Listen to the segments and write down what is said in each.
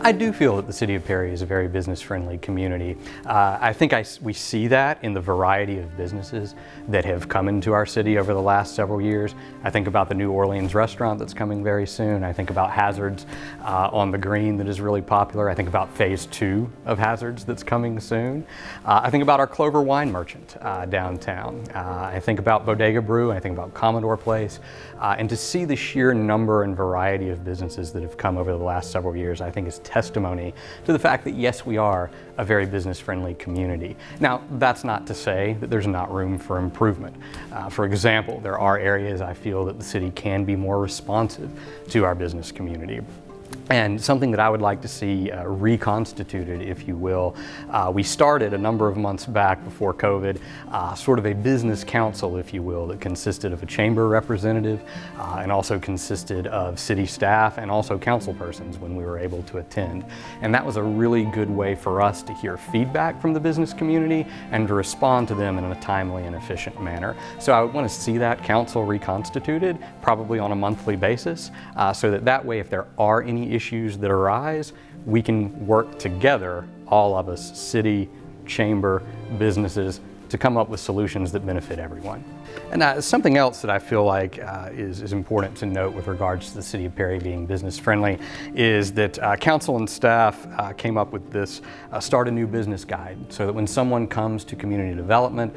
I do feel that the City of Perry is a very business-friendly community. I think we see that in the variety of businesses that have come into our city over the last several years. I think about the New Orleans restaurant that's coming very soon. I think about Hazards on the Green that is really popular. I think about phase 2 of Hazards that's coming soon. I think about our Clover Wine Merchant downtown. I think about Bodega Brew. I think about Commodore Place. And to see the sheer number and variety of businesses that have come over the last several years, I think is testimony to the fact that yes, we are a very business-friendly community. Now, that's not to say that there's not room for improvement. For example, there are areas I feel that the city can be more responsive to our business community. And something that I would like to see reconstituted, if you will. We started a number of months back before COVID, sort of a business council, if you will, that consisted of a chamber representative and also consisted of city staff and also council persons when we were able to attend. And that was a really good way for us to hear feedback from the business community and to respond to them in a timely and efficient manner. So I would want to see that council reconstituted, probably on a monthly basis, so that way if there are any issues that arise, we can work together, all of us, city, chamber, businesses, to come up with solutions that benefit everyone. And something else that I feel like is important to note with regards to the City of Perry being business friendly is that council and staff came up with this Start a New Business Guide, so that when someone comes to community development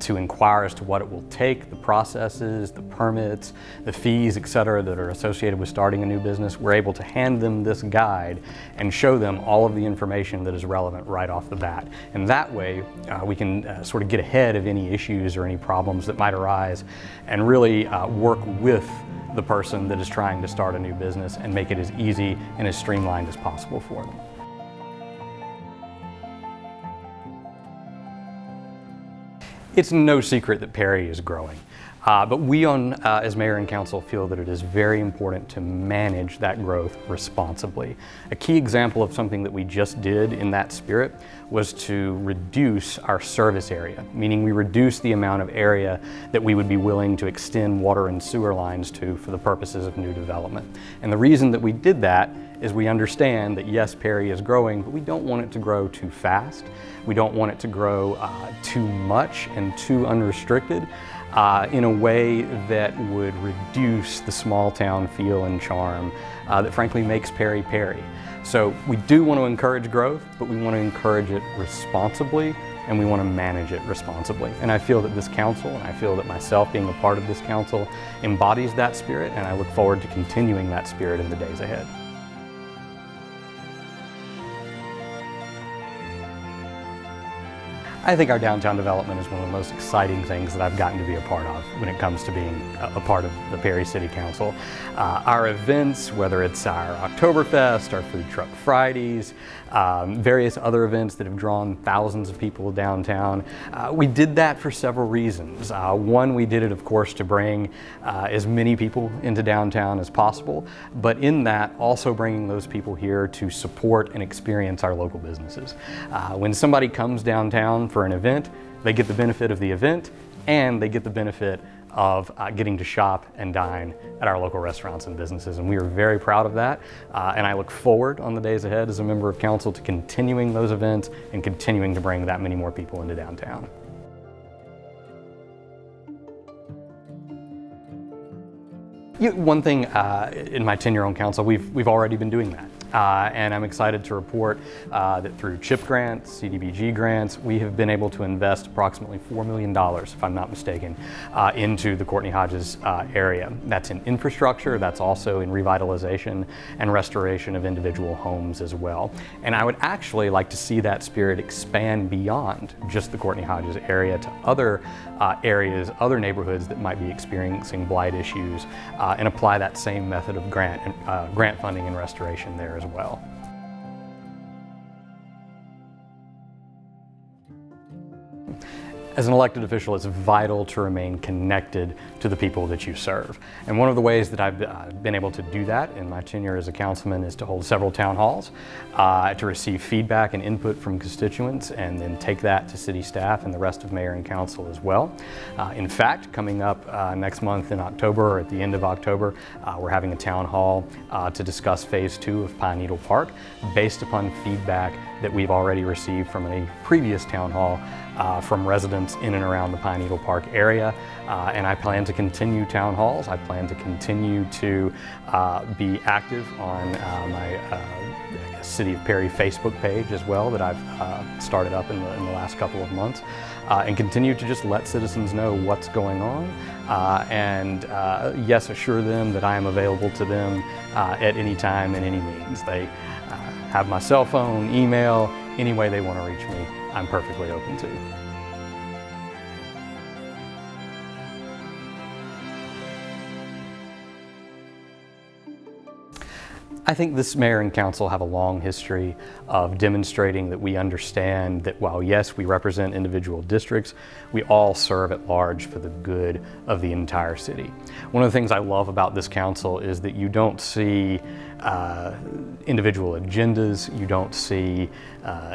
to inquire as to what it will take, the processes, the permits, the fees, etc., that are associated with starting a new business, we're able to hand them this guide and show them all of the information that is relevant right off the bat. And that way we can sort of get ahead of any issues or any problems that might arise and really work with the person that is trying to start a new business and make it as easy and as streamlined as possible for them. It's no secret that Perry is growing. But we as mayor and council feel that it is very important to manage that growth responsibly. A key example of something that we just did in that spirit was to reduce our service area, meaning we reduced the amount of area that we would be willing to extend water and sewer lines to for the purposes of new development. And the reason that we did that is we understand that yes, Perry is growing, but we don't want it to grow too fast. We don't want it to grow too much and too unrestricted. In a way that would reduce the small town feel and charm that frankly makes Perry Perry. So we do want to encourage growth, but we want to encourage it responsibly and we want to manage it responsibly. And I feel that this council, and I feel that myself being a part of this council, embodies that spirit, and I look forward to continuing that spirit in the days ahead. I think our downtown development is one of the most exciting things that I've gotten to be a part of when it comes to being a part of the Perry City Council. Our events, whether it's our Oktoberfest, our Food Truck Fridays, various other events that have drawn thousands of people downtown, we did that for several reasons. One, we did it, of course, to bring as many people into downtown as possible, but in that, also bringing those people here to support and experience our local businesses. When somebody comes downtown for an event, they get the benefit of the event and they get the benefit of getting to shop and dine at our local restaurants and businesses, and we are very proud of that, and I look forward on the days ahead as a member of council to continuing those events and continuing to bring that many more people into downtown. One thing in my tenure on council, we've already been doing that. And I'm excited to report that through CHIP grants, CDBG grants, we have been able to invest approximately $4 million, if I'm not mistaken, into the Courtney Hodges area. That's in infrastructure, that's also in revitalization and restoration of individual homes as well. And I would actually like to see that spirit expand beyond just the Courtney Hodges area to other areas, other neighborhoods that might be experiencing blight issues, and apply that same method of grant funding and restoration there as well. As an elected official, it's vital to remain connected to the people that you serve. And one of the ways that I've been able to do that in my tenure as a councilman is to hold several town halls, to receive feedback and input from constituents, and then take that to city staff and the rest of mayor and council as well. In fact, coming up next month in October, or at the end of October, we're having a town hall to discuss Phase 2 of Pine Needle Park based upon feedback that we've already received from a previous town hall from residents in and around the Pine Needle Park area. And I plan to continue town halls. I plan to continue to be active on my City of Perry Facebook page as well that I've started up in the last couple of months, and continue to just let citizens know what's going on, and yes, assure them that I am available to them at any time and any means. They have my cell phone, email, any way they want to reach me, I'm perfectly open to. I think this mayor and council have a long history of demonstrating that we understand that while yes, we represent individual districts, we all serve at large for the good of the entire city. One of the things I love about this council is that you don't see individual agendas, you don't see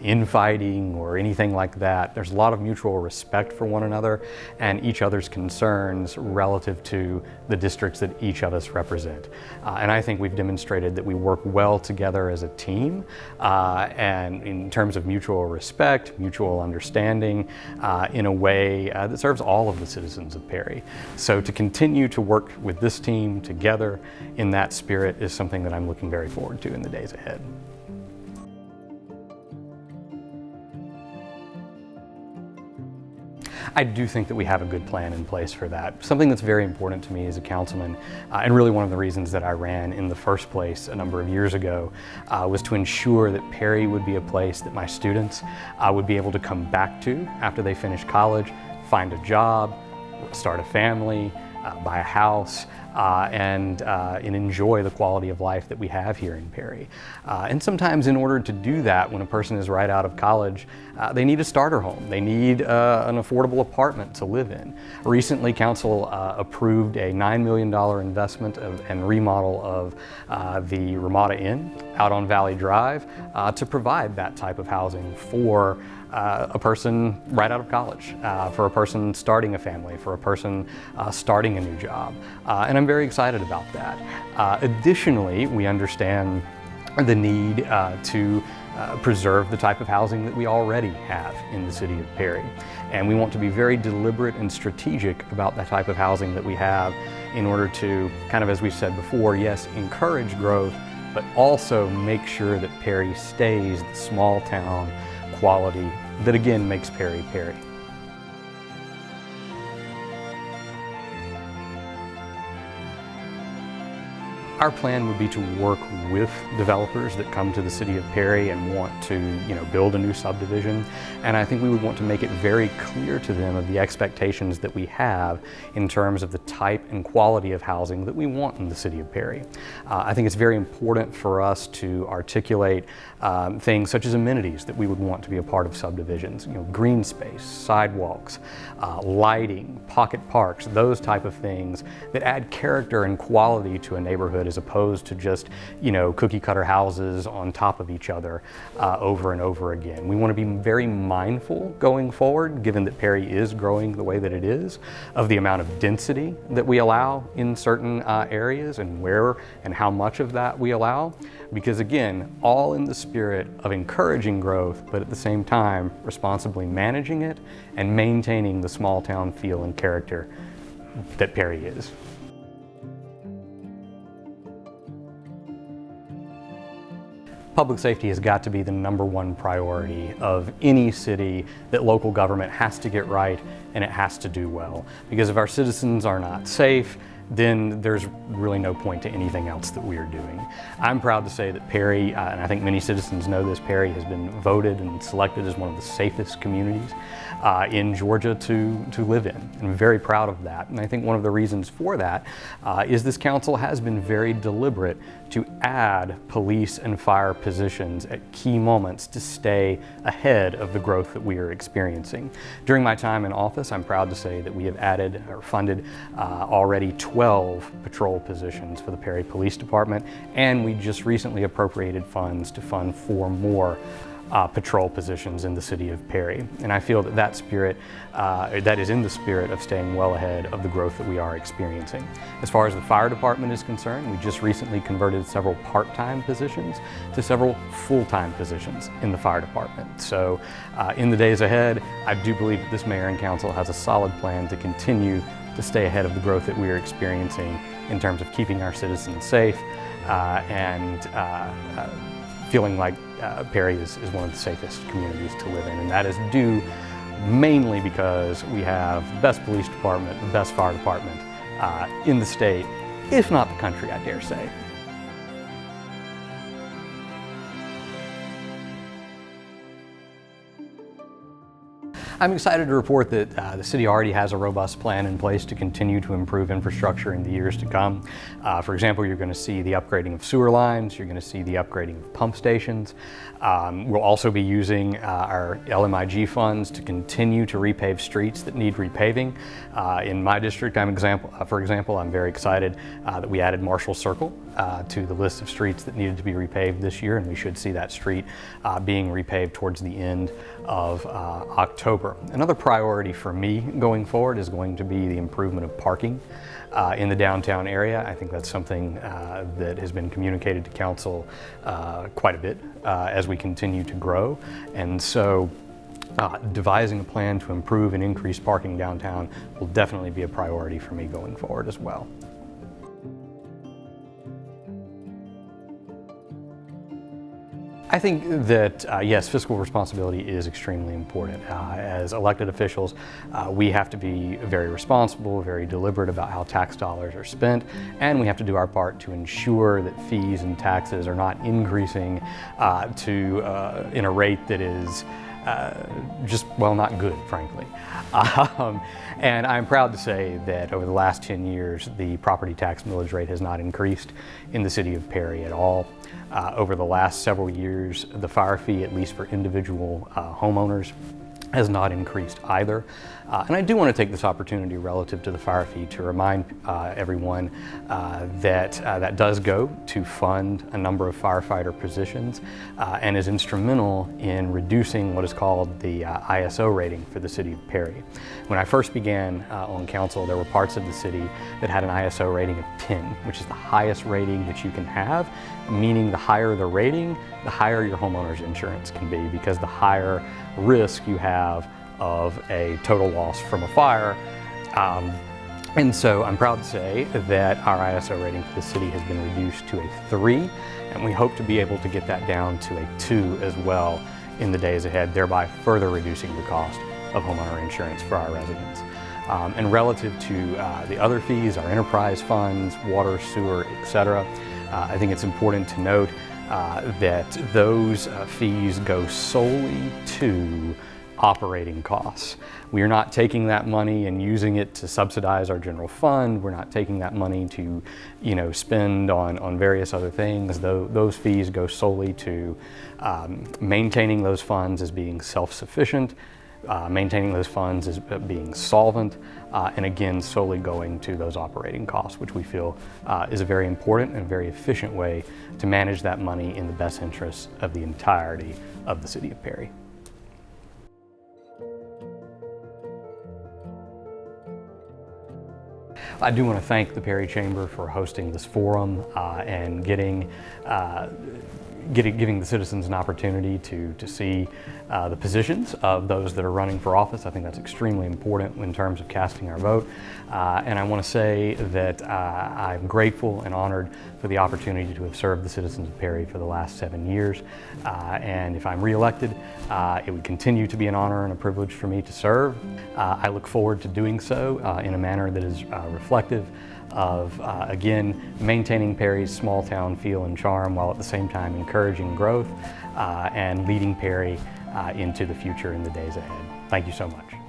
infighting or anything like that. There's a lot of mutual respect for one another and each other's concerns relative to the districts that each of us represent. And I think we've demonstrated that we work well together as a team, and in terms of mutual respect, mutual understanding, in a way that serves all of the citizens of Perry. So to continue to work with this team together in that spirit is something that I'm looking very forward to in the days ahead. I do think that we have a good plan in place for that. Something that's very important to me as a councilman, and really one of the reasons that I ran in the first place a number of years ago, was to ensure that Perry would be a place that my students would be able to come back to after they finish college, find a job, start a family, buy a house, and enjoy the quality of life that we have here in Perry. And sometimes in order to do that, when a person is right out of college, they need a starter home. They need an affordable apartment to live in. Recently, council approved a $9 million investment and remodel of the Ramada Inn out on Valley Drive to provide that type of housing for a person right out of college, for a person starting a family, for a person starting a new job. And I'm very excited about that. Additionally, we understand the need to preserve the type of housing that we already have in the city of Perry. And we want to be very deliberate and strategic about the type of housing that we have in order to, kind of as we said before, yes, encourage growth, but also make sure that Perry stays the small town quality that again makes Perry Perry. Our plan would be to work with developers that come to the city of Perry and want to, build a new subdivision. And I think we would want to make it very clear to them of the expectations that we have in terms of the type and quality of housing that we want in the city of Perry. I think it's very important for us to articulate things such as amenities that we would want to be a part of subdivisions, green space, sidewalks, lighting, pocket parks, those type of things that add character and quality to a neighborhood as opposed to just, cookie cutter houses on top of each other over and over again. We want to be very mindful going forward, given that Perry is growing the way that it is, of the amount of density that we allow in certain areas and where and how much of that we allow. Because again, all in the spirit of encouraging growth, but at the same time, responsibly managing it and maintaining the small town feel and character that Perry is. Public safety has got to be the #1 priority of any city that local government has to get right and it has to do well. Because if our citizens are not safe, then there's really no point to anything else that we are doing. I'm proud to say that Perry, and I think many citizens know this, Perry has been voted and selected as one of the safest communities in Georgia to live in. I'm very proud of that. And I think one of the reasons for that is this council has been very deliberate to add police and fire positions at key moments to stay ahead of the growth that we are experiencing. During my time in office, I'm proud to say that we have added or funded already 12 patrol positions for the Perry Police Department, and we just recently appropriated funds to fund 4 more patrol positions in the city of Perry. And I feel that that spirit, that is in the spirit of staying well ahead of the growth that we are experiencing. As far as the fire department is concerned, we just recently converted several part-time positions to several full-time positions in the fire department. So in the days ahead, I do believe that this mayor and council has a solid plan to continue to stay ahead of the growth that we are experiencing in terms of keeping our citizens safe and feeling like Perry is one of the safest communities to live in. And that is due mainly because we have the best police department, the best fire department in the state, if not the country, I dare say. I'm excited to report that the city already has a robust plan in place to continue to improve infrastructure in the years to come. For example, you're going to see the upgrading of sewer lines, you're going to see the upgrading of pump stations. We'll also be using our LMIG funds to continue to repave streets that need repaving. In my district, for example, I'm very excited that we added Marshall Circle to the list of streets that needed to be repaved this year, and we should see that street being repaved towards the end of October. Another priority for me going forward is going to be the improvement of parking in the downtown area. I think that's something that has been communicated to council quite a bit as we continue to grow. And so devising a plan to improve and increase parking downtown will definitely be a priority for me going forward as well. I think that, yes, fiscal responsibility is extremely important. As elected officials, we have to be very responsible, very deliberate about how tax dollars are spent, and we have to do our part to ensure that fees and taxes are not increasing in a rate that is just, well, not good, frankly. And I'm proud to say that over the last 10 years, the property tax millage rate has not increased in the city of Perry at all. Over the last several years, the fire fee, at least for individual homeowners, has not increased either. And I do want to take this opportunity relative to the fire fee to remind everyone that that does go to fund a number of firefighter positions and is instrumental in reducing what is called the ISO rating for the city of Perry. When I first began on council, there were parts of the city that had an ISO rating of 10, which is the highest rating that you can have, meaning the higher the rating, the higher your homeowner's insurance can be, because the higher risk you have of a total loss from a fire. And so I'm proud to say that our ISO rating for the city has been reduced to a 3, and we hope to be able to get that down to a 2 as well in the days ahead, thereby further reducing the cost of homeowner insurance for our residents. And relative to the other fees, our enterprise funds, water, sewer, etc., I think it's important to note that those fees go solely to operating costs. We are not taking that money and using it to subsidize our general fund. We're not taking that money to, spend on various other things. Those fees go solely to maintaining those funds as being self-sufficient, maintaining those funds as being solvent, and again, solely going to those operating costs, which we feel is a very important and very efficient way to manage that money in the best interests of the entirety of the city of Perry. I do want to thank the Perry Chamber for hosting this forum and giving the citizens an opportunity to see the positions of those that are running for office. I think that's extremely important in terms of casting our vote. And I want to say that I'm grateful and honored for the opportunity to have served the citizens of Perry for the last 7 years. And if I'm reelected, it would continue to be an honor and a privilege for me to serve. I look forward to doing so in a manner that is reflective of, again, maintaining Perry's small town feel and charm while at the same time encouraging growth and leading Perry into the future in the days ahead. Thank you so much.